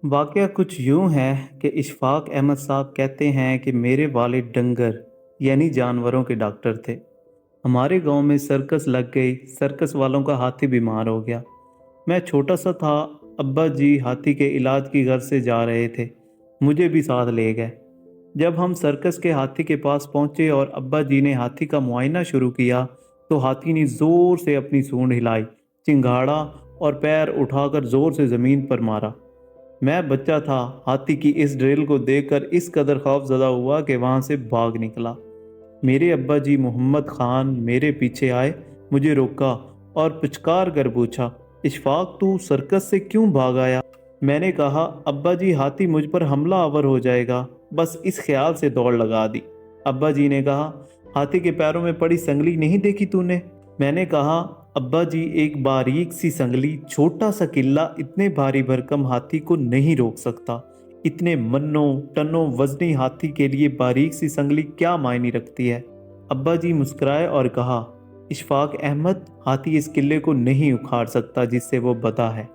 वाकया कुछ यूं है कि इशफाक अहमद साहब कहते हैं कि मेरे वालिद डंगर यानी जानवरों के डॉक्टर थे। हमारे गांव में सर्कस लग गई। सर्कस वालों का हाथी बीमार हो गया। मैं छोटा सा था। अब्बा जी हाथी के इलाज की घर से जा रहे थे। मुझे भी साथ ले गए। जब हम सर्कस के हाथी के पास पहुंचे और अब्बा जी ने हाथी का मुआयना शुरू किया तो हाथी ने जोर से अपनी सूंड हिलाई, चिंगाड़ा और पैर उठाकर जोर से जमीन पर मारा। मैं बच्चा था। हाथी की इस ड्रिल को देखकर इस कदर खौफजदा हुआ कि वहां से भाग निकला। मेरे अब्बा जी मोहम्मद खान मेरे पीछे आए, मुझे रोका और पुचकार कर पूछा, इशफाक तू सर्कस से क्यों भाग आया? मैंने कहा, अब्बा जी हाथी मुझ पर हमला आवर हो जाएगा, बस इस ख्याल से दौड़ लगा दी। अब्बा जी ने कहा, हाथी के पैरों में पड़ी संगली नहीं देखी तूने? मैंने कहा, अब्बा जी एक बारीक सी संगली, छोटा सा किल्ला इतने भारी भरकम हाथी को नहीं रोक सकता। इतने मन्नों टनों वजनी हाथी के लिए बारीक सी संगली क्या मायने रखती है? अब्बा जी मुस्कुराए और कहा, इशफाक अहमद, हाथी इस किले को नहीं उखाड़ सकता जिससे वो बंधा है।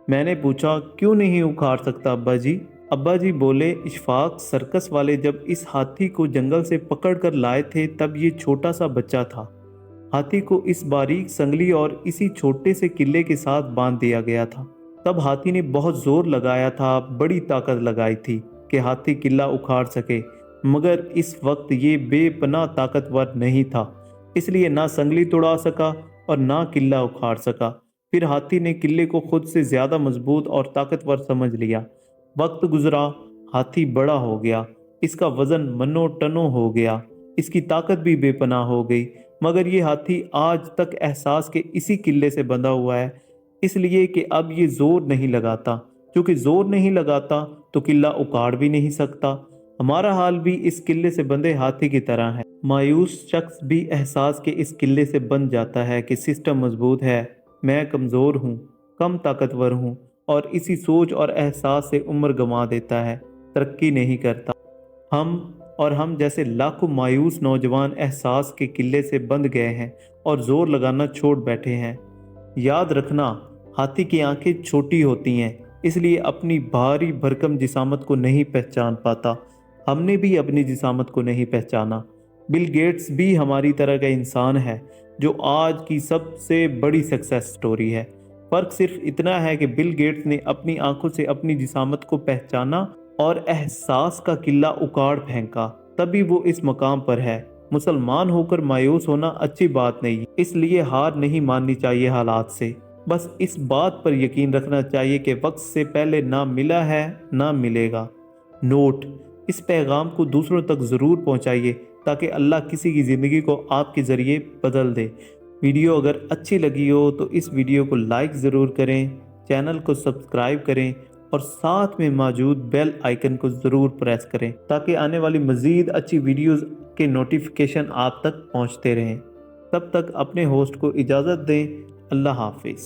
मैंने पूछा, क्यों नहीं उखाड़ सकता अब्बा जी? अब्बा जी बोले, इशफाक, सर्कस वाले जब इस हाथी को जंगल से पकड़ कर लाए थे तब ये छोटा सा बच्चा था। हाथी को इस बारीक संगली और इसी छोटे से किले के साथ बांध दिया गया था। तब हाथी ने बहुत जोर लगाया था, बड़ी ताकत लगाई थी कि हाथी किला उखाड़ सके, मगर इस वक्त ये बेपनाह ताकतवर नहीं था, इसलिए ना संगली तोड़ा सका और ना किला उखाड़ सका। फिर हाथी ने किले को खुद से ज्यादा मजबूत और ताकतवर समझ लिया। वक्त गुजरा, हाथी बड़ा हो गया, इसका वजन मनो टनों हो गया, इसकी ताकत भी बेपनाह हो गई, मगर ये हाथी आज तक एहसास के इसी किले से बंधा हुआ है, इसलिए कि अब ये जोर नहीं लगाता। क्योंकि जोर नहीं लगाता तो किला उखाड़ भी नहीं सकता। हमारा हाल भी इस किले से बंधे हाथी की तरह है। मायूस शख्स भी एहसास के इस किले से बंध जाता है कि सिस्टम मजबूत है, मैं कमज़ोर हूँ, कम ताकतवर हूँ, और इसी सोच और एहसास से उम्र गंवा देता है, तरक्की नहीं करता। हम जैसे लाखों मायूस नौजवान एहसास के किले से बंध गए हैं और जोर लगाना छोड़ बैठे हैं। याद रखना, हाथी की आंखें छोटी होती हैं, इसलिए अपनी भारी भरकम जिसामत को नहीं पहचान पाता। हमने भी अपनी जिसामत को नहीं पहचाना। बिल गेट्स भी हमारी तरह का इंसान है जो आज की सबसे बड़ी सक्सेस स्टोरी है। फर्क सिर्फ इतना है कि बिल गेट्स ने अपनी आंखों से अपनी जिसामत को पहचाना और एहसास का किला उखाड़ फेंका, तभी वो इस मकाम पर है। मुसलमान होकर मायूस होना अच्छी बात नहीं, इसलिए हार नहीं माननी चाहिए हालात से। बस इस बात पर यकीन रखना चाहिए कि वक्त से पहले ना मिला है ना मिलेगा। नोट, इस पैगाम को दूसरों तक ज़रूर पहुंचाइए ताकि अल्लाह किसी की ज़िंदगी को आपके ज़रिए बदल दे। वीडियो अगर अच्छी लगी हो तो इस वीडियो को लाइक ज़रूर करें, चैनल को सब्सक्राइब करें और साथ में मौजूद बेल आइकन को ज़रूर प्रेस करें ताकि आने वाली मज़ीद अच्छी वीडियोज़ के नोटिफिकेशन आप तक पहुंचते रहें। तब तक अपने होस्ट को इजाज़त दें। अल्लाह हाफिज़।